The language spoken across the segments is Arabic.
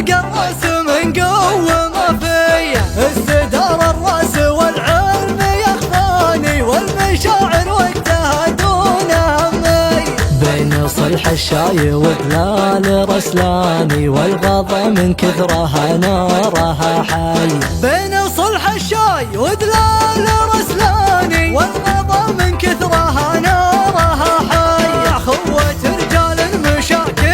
عرق الراس من قوة ما فيا، استدار الراس والعلم يخفاني، والمشاعر وقتها دون همي. بين صلح الشاي وبلال رسلاني، والغضا من كثرها نارها حي. بين صلح الشاي ودلال رسلاني، والغضا من كثرها نارها حي. خوة رجال المشاكل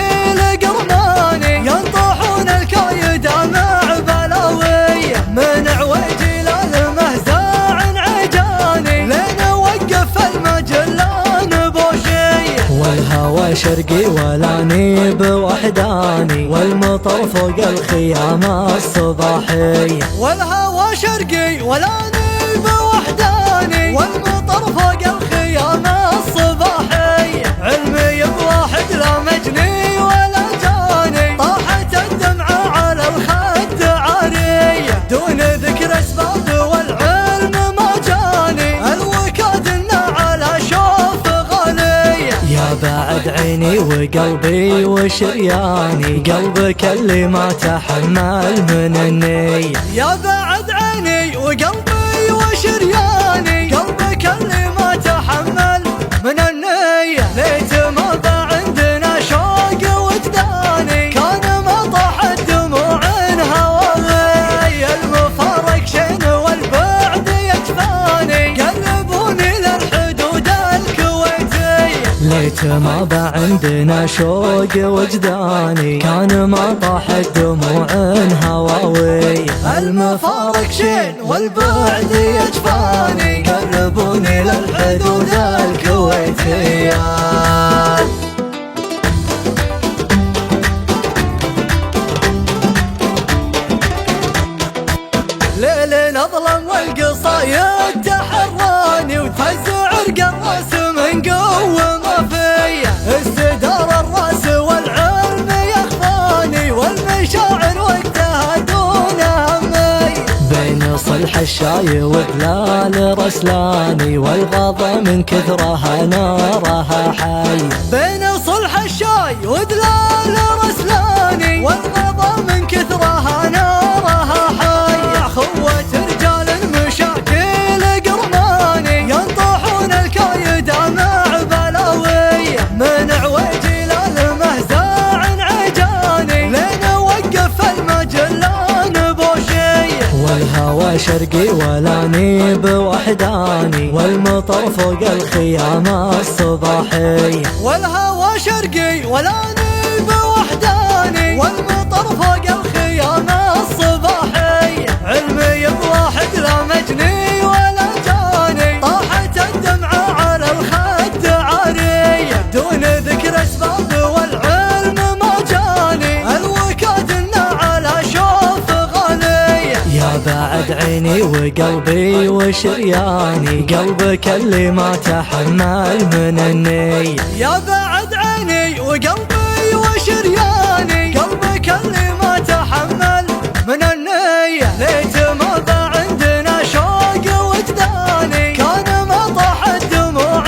قرناني، ينطحون الكايد مع بلاوي، من عويجي للمهزاع عجاني، لين وقف المجلان بوشي. والهوى شرقي والاني بوحداني، والمطر فوق الخيام الصباحي. والهوى شرقي والاني بوحداني، والمطر فوق الخيام الصباحي. علمي بواحد لا مجني ولا جاني، طاحت الدمعة على الخد عاري، دون ذكر اسباب والعلم ما جاني، الوكاد على شوف غالي. يا بعد عيني وقلبي وشرياني، قلبك اللي ما تحمل من الني. يا بعد عيني وقلبي وشرياني، قلبك اللي ما تحمل من النية. ليت ما ضاع عندنا شوق وجداني، كان ما طاحت دموع هواي. المفارق شين والبعد يجفاني، قلبوني للحدود الكويتية. ليت ما باع عندنا شوق وجداني، كان ما طاحت دموع هواوي. المفارق شين والبعد يجفاني، قربوني للحدود الكويتية. ليل اظلم والقصايد تحراني، وتهز عرق الراس من قوة ما فيا، استدار الراس والعلم يخفاني، والمشاعر وقتها دون همي. بين صلح الشاي وبلال رسلاني، والغضا من كثرها نارها حي. بين صلح الشاي ودلال رسلاني، والغضا من كثرها نارها حي. خوة رجال المشاكل قرناني، ينطحون الكايد مع بلاوي، من عويجي للمهزاع عجاني، لين وقف المجلان بوشي. والهوى شرقي والاني بوحداني، والمطر فوق الخيام الصباحي. والهوى شرقي والاني بوحداني، والمطر فوق الخيام الصباحي. علمي بواحد لا مجني ولا جاني، طاحت الدمعة على الخد عاري، دون ذكر اسباب والعلم ما جاني، الوكاد على شوف غالي. يا بعد عيني وقلبي وشرياني، قلبك اللي ما تحمل من الني. يا بعد عيني وقلبي وشرياني، قلبك اللي ما تحمل من النية. ليت ما ضاع عندنا شوق وجداني، كان ما طاحت دموع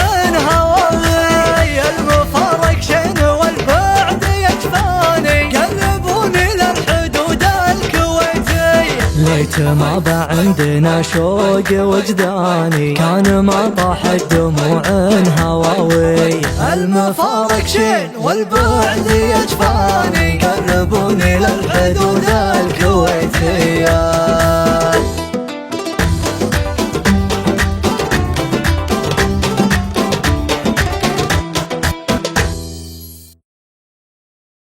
هواي. المفارق شين والبعد يجفاني، قلبوني للحدود الكويتية. ليت ما باع عندنا شوق وجداني، كان ما طاحت دموع هواوي. المفارق شين والبعد يجفاني، قربوني